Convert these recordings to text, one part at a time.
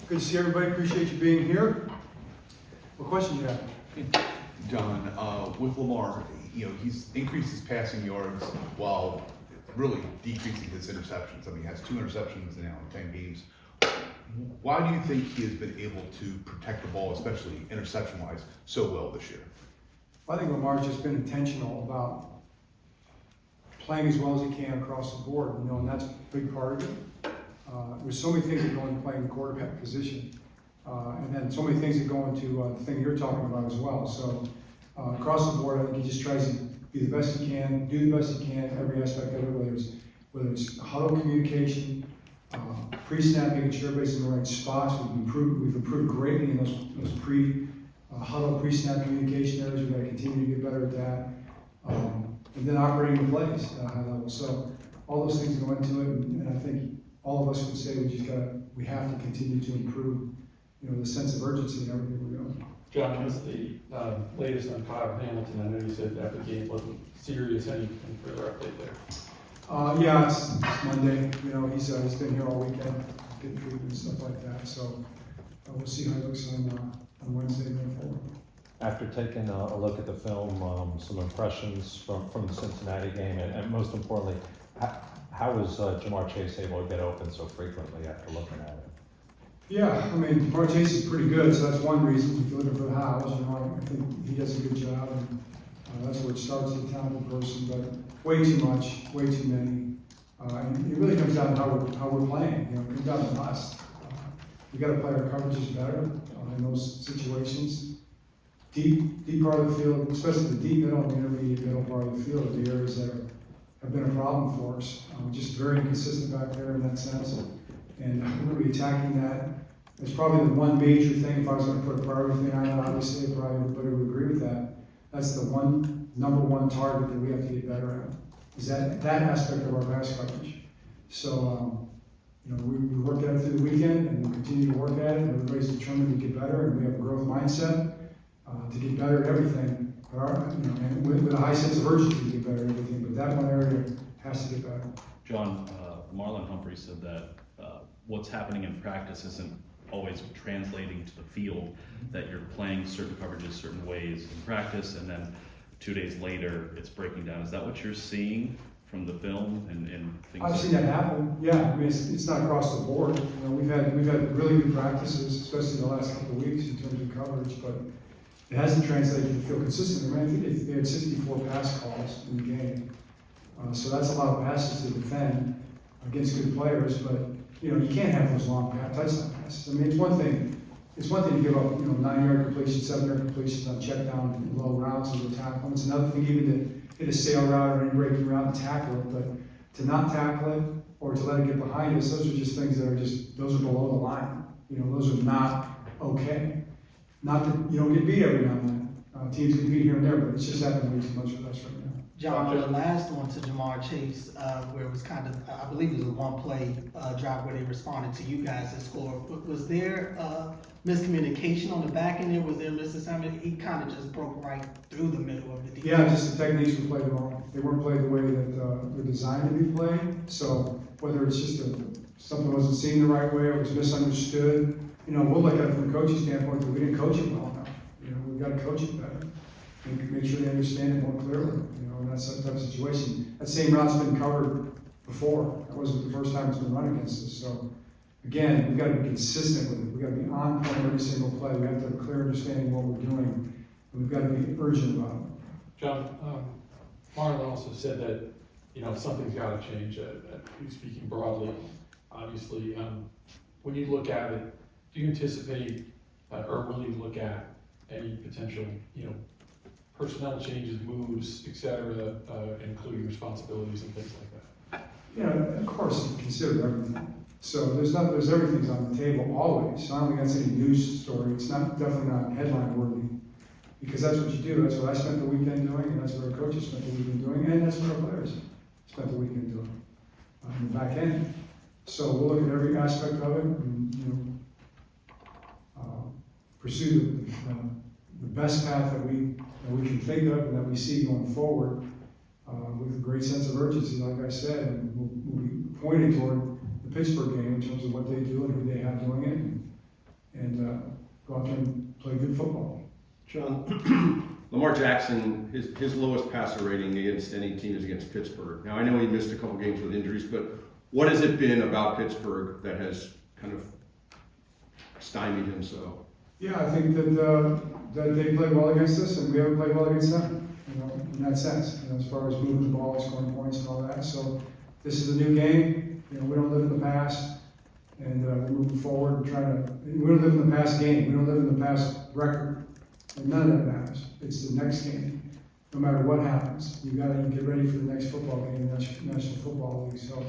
Good to see everybody. Appreciate you being here. What question do you have? John, with Lamar, he's increased his passing yards while really decreasing his interceptions. I mean, he has 2 interceptions now in 10 games. Why do you think he has been able to protect the ball, especially interception-wise, so well this year? I think Lamar's just been intentional about playing as well as he can across the board, and that's a big part of it. There's so many things that go into playing the quarterback position, and then so many things that go into the thing you're talking about as well. So across the board, I think he just tries to be the best he can, do the best he can, every aspect of it, whether it's huddle communication, pre-snap, making sure everybody's in the right spots. We've improved greatly in those huddle, pre-snap communication areas. We've got to continue to get better at that. And then operating the plays at a high level. So all those things go into it, and I think all of us would say we have to continue to improve, the sense of urgency in everything we're doing. John, what's the latest on Kyle Hamilton? I know you said that the game wasn't serious. Any further update there? Yeah, it's Monday. He's been here all weekend, getting treatment and stuff like that. So we'll see how it looks on Wednesday going forward. After taking a look at the film, some impressions from the Cincinnati game, and most importantly, how was Lamar Chase able to get open so frequently after looking at it? Yeah, I mean, Lamar Chase is pretty good, so that's one reason. If you're looking for the hows, I think he does a good job, and that's where it starts with a talented person, but way too much, way too many. And it really comes down to how we're playing. It comes down to us. We got to play our coverages better in those situations. Deep part of the field, especially the deep middle and the intermediate middle part of the field, are the areas that have been a problem for us. Just very inconsistent back there in that sense. And we're going to be attacking that. It's probably the one major thing, if I was going to put a priority thing on it, obviously, probably everybody would agree with that. That's the number one target that we have to get better at, is that aspect of our pass coverage. So, we worked at it through the weekend, and we'll continue to work at it. Everybody's determined to get better, and we have a growth mindset to get better at everything. And with a high sense of urgency to get better at everything. But that one area has to get better. John, Marlon Humphrey said that what's happening in practice isn't always translating to the field, that you're playing certain coverages certain ways in practice, and then 2 days later it's breaking down. Is that what you're seeing from the film and things? I've seen that happen. Yeah, I mean it's not across the board. We've had really good practices, especially the last couple of weeks in terms of coverage, but it hasn't translated to the field consistently. I think they had 64 pass calls in the game, so that's a lot of passes to defend against good players. But you can't have those long touchdown passes. I mean, it's one thing to give up 9-yard completions, 7-yard completions on check down and low routes and to tackle. It's another thing even to hit a sail route or an in-breaking route and tackle it, but to not tackle it or to let it get behind us, those are just things that those are below the line. Those are not okay. Not that you don't get beat every now and then. Teams get beat here and there, but it's just happening way too much with us right now. John, on the last one to Jamar Chase, where it was kind of, I believe it was a one-play drive where they responded to you guys to score. Was there miscommunication on the back end there? Was there misassignment? He kind of just broke right through the middle of the defense. Yeah, just the techniques were played wrong. They weren't played the way that they're designed to be played. So whether it's just something wasn't seen the right way or it was misunderstood, we'll look at it from a coaching standpoint that we didn't coach it well enough. We've got to coach it better. Make sure they understand it more clearly. And that's that type of situation. That same route's been covered before. That wasn't the first time it's been run against us. So again, we've got to be consistent with it. We've got to be on point every single play. We have to have a clear understanding of what we're doing. And we've got to be urgent about it. John, Marlon also said that something's got to change. Speaking broadly, obviously, when you look at it, do you anticipate or will you look at any potential personnel changes, moves, etc., including responsibilities and things like that? Of course, you consider everything. So there's everything's on the table always. So I don't think that's any news story. It's definitely not headline worthy, because that's what you do. That's what I spent the weekend doing, and that's what our coaches spent the weekend doing, and that's what our players spent the weekend doing on the back end. So we'll look at every aspect of it and pursue the best path that we can think of and that we see going forward with a great sense of urgency, like I said, and we'll be pointed toward the Pittsburgh game in terms of what they do and who they have doing it, and and go out there and play good football. John, Lamar Jackson, his lowest passer rating against any team is against Pittsburgh. Now, I know he missed a couple games with injuries, but what has it been about Pittsburgh that has kind of stymied him so? Yeah, I think that they play well against us, and we haven't played well against them. In that sense, as far as moving the ball, scoring points, and all that. So this is a new game. We don't live in the past, and we're moving forward. We don't live in the past game. We don't live in the past record, and none of that matters. It's the next game. No matter what happens, you get ready for the next football game in the National Football League. So,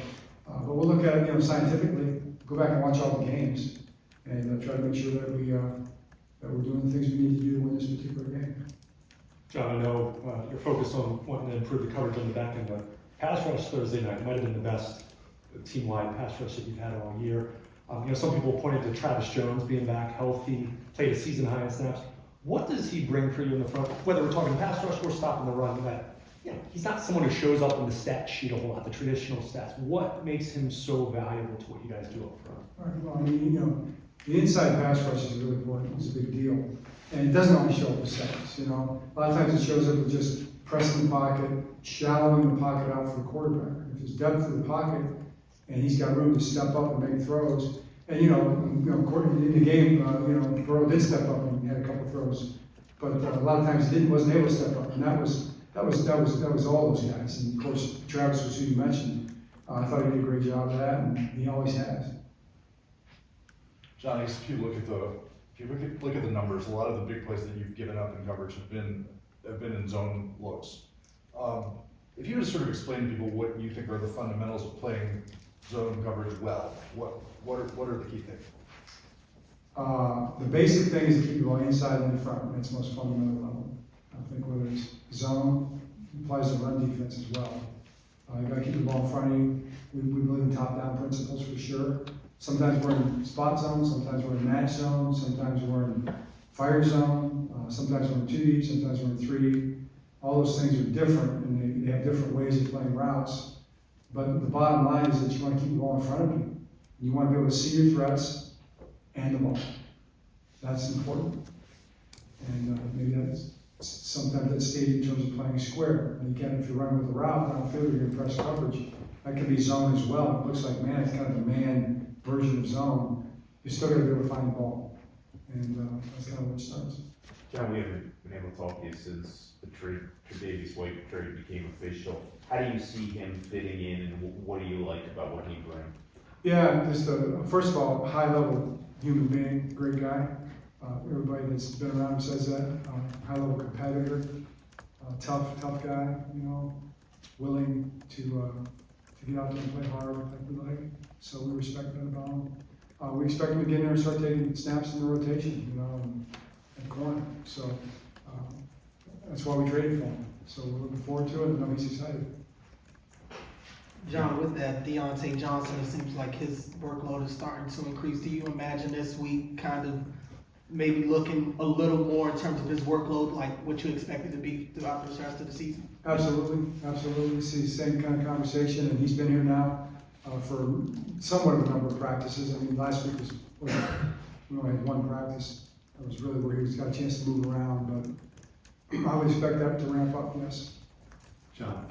but we'll look at it, scientifically. Go back and watch all the games, and try to make sure that we're doing the things we need to do to win this particular game. John, I know you're focused on wanting to improve the coverage on the back end, but pass rush Thursday night might have been the best team-wide pass rush that you've had all year. Some people pointed to Travis Jones being back healthy, played a season high in snaps. What does he bring for you in the front? Whether we're talking pass rush or stopping the run, he's not someone who shows up in the stat sheet a whole lot, the traditional stats. What makes him so valuable to what you guys do up front? All right, well, the inside pass rush is really important. It's a big deal. And it doesn't always show up with sacks, A lot of times it shows up with just pressing the pocket, shallowing the pocket out for the quarterback. If there's depth to the pocket and he's got room to step up and make throws, and in the game, Burrow did step up and had a couple throws, but a lot of times he wasn't able to step up, and that was all those guys. And of course, Travis was who you mentioned. I thought he did a great job of that, and he always has. John, if you look at the numbers, a lot of the big plays that you've given up in coverage have been in zone looks. If you were to sort of explain to people what you think are the fundamentals of playing zone coverage well, what are the key things? The basic thing is to keep the ball inside and in front. That's the most fundamental level. I think whether it's zone, applies to run defense as well. You got to keep the ball in front of you. We believe in top-down principles for sure. Sometimes we're in spot zone, sometimes we're in match zone, sometimes we're in fire zone, sometimes we're in 2 deep, sometimes we're in 3 deep. All those things are different, and they have different ways of playing routes. But the bottom line is that you want to keep the ball in front of you. You want to be able to see your threats and the ball. That's important. And maybe that's sometimes that's stated in terms of playing square. And again, if you're running with a route downfield, you're going to press coverage. That can be zone as well. It looks like man, it's kind of a man version of zone. You're still going to be able to find the ball. And that's kind of where it starts. John, we haven't been able to talk to you since the Tre'Davious White trade became official. How do you see him fitting in, and what do you like about what he brings? Yeah, just first of all, high-level human being, great guy. Everybody that's been around him says that. High-level competitor, tough guy. Willing to get out there and play hard like we like. So we respect that about him. We expect him to get in there and start taking snaps in the rotation, and corner. So that's why we traded for him. So we're looking forward to it, and he's excited. John, with that, Deontay Johnson, it seems like his workload is starting to increase. Do you imagine this week kind of maybe looking a little more in terms of his workload, like what you expected to be throughout the rest of the season? Absolutely. See the same kind of conversation, and he's been here now for somewhat of a number of practices. I mean, last week we only had one practice. That was really where he got a chance to move around, but I would expect that to ramp up, yes. John,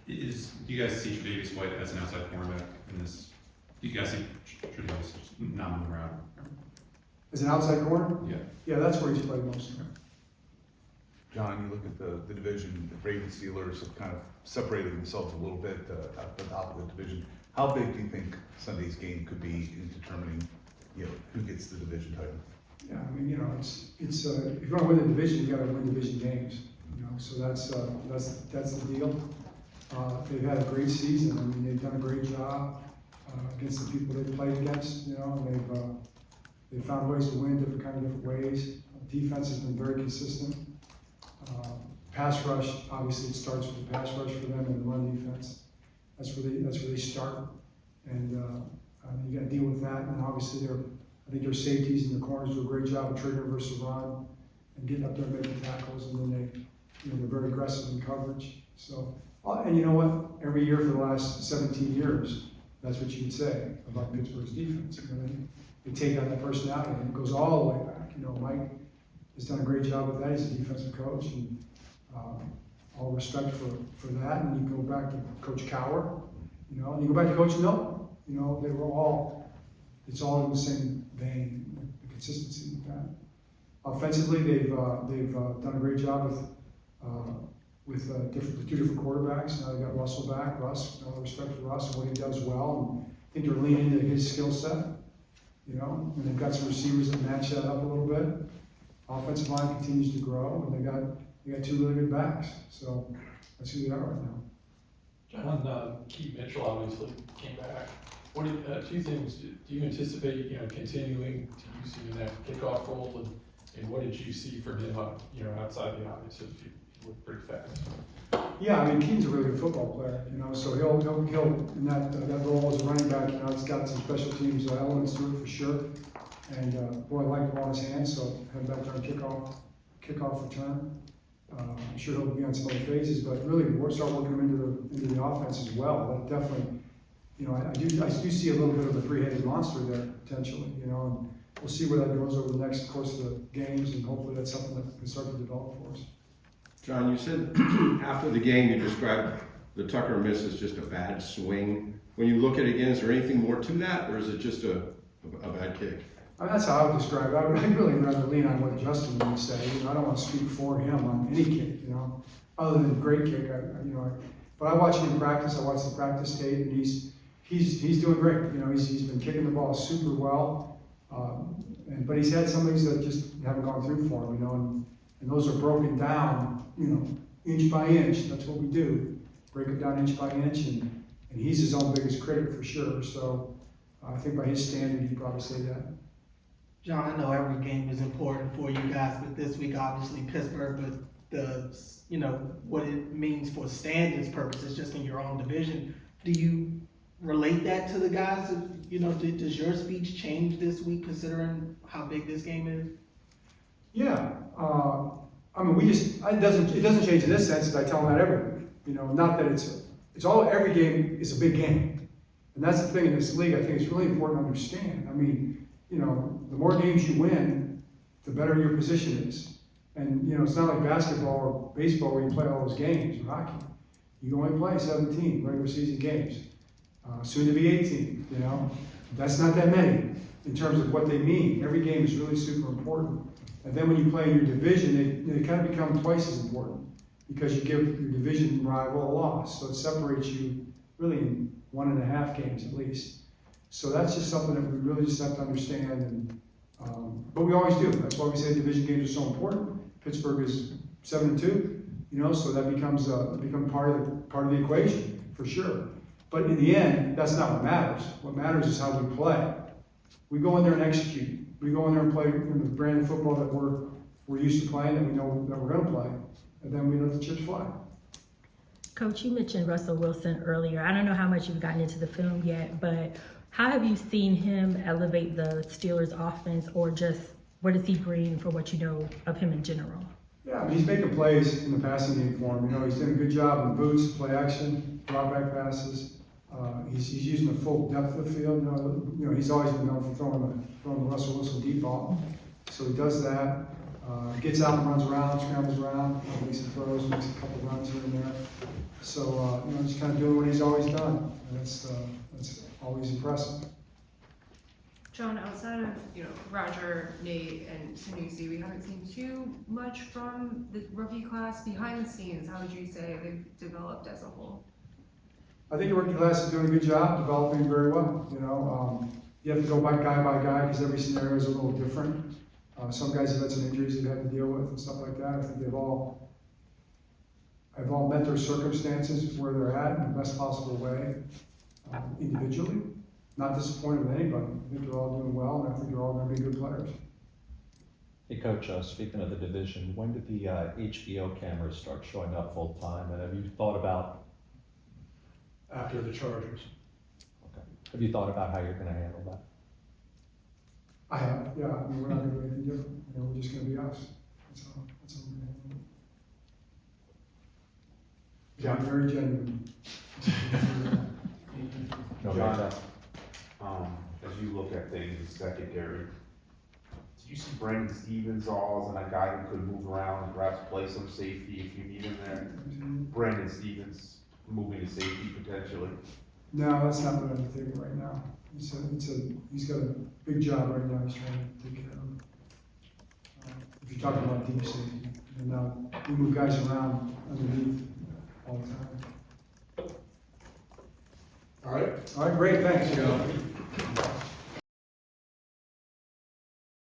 do you guys see Tre'Davious White as an outside cornerback in this? Do you guys see Tre'Davious not moving around? As an outside corner? Yeah. Yeah, that's where he's played most. John, you look at the division, the Ravens Steelers have kind of separated themselves a little bit at the top of the division. How big do you think Sunday's game could be in determining, who gets the division title? Yeah, I mean, it's if you want to win the division, you got to win division games. So that's the deal. They've had a great season. I mean, they've done a great job against the people they've played against. They've found ways to win different ways. Defense has been very consistent. Pass rush, obviously, it starts with the pass rush for them and the run defense. That's where they start, and you got to deal with that. And obviously, I think their safeties and the corners do a great job of triggering versus run and getting up there and making tackles. And then they're very aggressive in coverage. So, and you know what? Every year for the last 17 years, that's what you would say about Pittsburgh's defense. You know, they take out that personality, and it goes all the way back. You know, Mike has done a great job with that. He's a defensive coach, and all respect for that. And you go back to Coach Cowher, you know, and you go back to Coach Milton. You know, they were all, it's all in the same vein, the consistency with that. Offensively, they've done a great job with the two different quarterbacks. Now they got Russell back. Russ, all respect for Russ and what he does well. And I think they're leaning into his skill set. You know, and they've got some receivers that match that up a little bit. Offensive line continues to grow, and they got two really good backs. So that's who they are right now. John, Keith Mitchell obviously came back. What do you, two things, do you anticipate, you know, continuing to use him in that kickoff role, and what did you see from him, you know, outside the obvious? He looked pretty fast. Yeah, I mean, Keaton's a really good football player, you know, so he'll in that role as a running back, you know, it's got some special teams elements to it for sure. And boy, I like the ball in his hands, so head back there and kickoff return. I'm sure he'll be on some other phases, but really we'll start working him into the offense as well. That definitely, you know, I do see a little bit of a three-headed monster there potentially, you know, and we'll see where that goes over the next course of the games, and hopefully that's something that can start to develop for us. John, you said after the game you described the Tucker miss as just a bad swing. When you look at it again, is there anything more to that, or is it just a bad kick? I mean, that's how I would describe it. I'd really rather lean on what Justin would say. You know, I don't want to speak for him on any kick, you know, other than great kick. But I watch him in practice. I watch the practice tape, and he's doing great. You know, he's been kicking the ball super well. But he's had some things that just haven't gone through for him, you know, and those are broken down, you know, inch by inch. That's what we do, break it down inch by inch, and he's his own biggest critic for sure. So I think by his standard, he'd probably say that. John, I know every game is important for you guys, but this week, obviously Pittsburgh, but you know, what it means for standings purposes, just in your own division. Do you relate that to the guys? You know, does your speech change this week considering how big this game is? Yeah, I mean, it doesn't change in this sense that I tell them that every week. You know, not that every game is a big game. And that's the thing in this league, I think it's really important to understand. I mean, you know, the more games you win, the better your position is. And, you know, it's not like basketball or baseball where you play all those games, or hockey. You only play 17 regular season games, soon to be 18, you know. That's not that many in terms of what they mean. Every game is really super important. And then when you play in your division, they kind of become twice as important because you give your division rival a loss. So it separates you really in 1.5 games at least. So that's just something that we really just have to understand. And but we always do. That's why we say division games are so important. Pittsburgh is 7-2, you know, so that becomes part of the equation for sure. But in the end, that's not what matters. What matters is how we play. We go in there and execute. We go in there and play in the brand of football that we're used to playing, that we know that we're going to play, and then we let the chips fly. Coach, you mentioned Russell Wilson earlier. I don't know how much you've gotten into the film yet, but how have you seen him elevate the Steelers' offense, or just what does he bring for what you know of him in general? Yeah, I mean, he's making plays in the passing game for him. You know, he's doing a good job in boots, play action, drop back passes. He's using the full depth of the field. You know, he's always been known for throwing the Russell Wilson deep ball. So he does that. Gets out and runs around, scrambles around, makes some throws, makes a couple runs here and there. So you know, just kind of doing what he's always done. And that's always impressive. John, outside of, you know, Roger, Nate, and Sanusi, we haven't seen too much from the rookie class. Behind the scenes, how would you say they've developed as a whole? I think the rookie class is doing a good job, developing very well. You know, you have to go by guy because every scenario is a little different. Some guys have had some injuries they've had to deal with and stuff like that. I think they've all met their circumstances where they're at in the best possible way, individually. Not disappointed with anybody. I think they're all doing well, and I think they're all going to be good players. Hey, Coach, speaking of the division, when did the HBO cameras start showing up full time? And have you thought about? After the Chargers. Okay. Have you thought about how you're going to handle that? I have, yeah. I mean, we're not going to do anything different. You know, we're just going to be us. That's all we're going to handle. Yeah. Very genuine. No John, major. as you look at things in secondary, do you see Brandon Stevens all as a guy who could move around and perhaps play some safety if you need him there? Brandon Stevens moving to safety potentially? No, that's not what I'm thinking right now. He's got a big job right now, he's trying to take care of. If you're talking about deep safety, and now we move guys around underneath all the time. All right, All right, great, thanks.